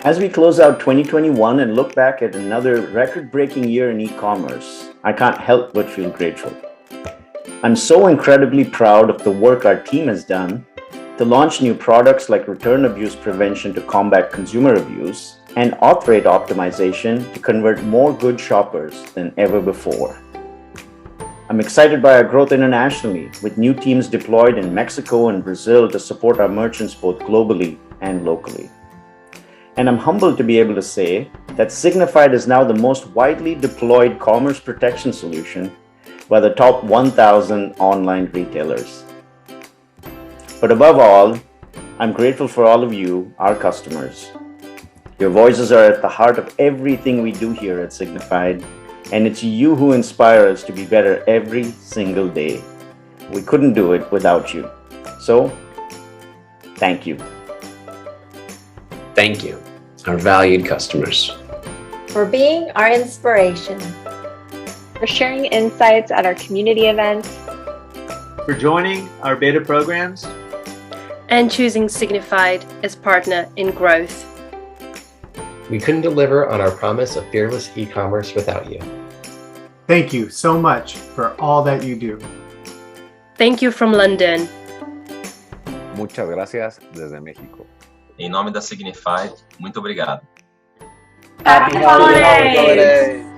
As we close out 2021 and look back at another record-breaking year in e-commerce, I can't help but feel grateful. I'm so incredibly proud of the work our team has done to launch new products like return abuse prevention to combat consumer abuse and auth rate optimization to convert more good shoppers than ever before. I'm excited by our growth internationally, with new teams deployed in Mexico and Brazil to support our merchants both globally and locally. And I'm humbled to be able to say that Signifyd is now the most widely deployed commerce protection solution by the top 1,000 online retailers. But above all, I'm grateful for all of you, our customers. Your voices are at the heart of everything we do here at Signifyd, and it's you who inspire us to be better every single day. We couldn't do it without you. So, thank you. Thank you, our valued customers. For being our inspiration. For sharing insights at our community events. For joining our beta programs. And choosing Signifyd as partner in growth. We couldn't deliver on our promise of fearless e-commerce without you. Thank you so much for all that you do. Thank you from London. Muchas gracias desde México. Em nome da Signifyd, muito obrigado. Happy holidays!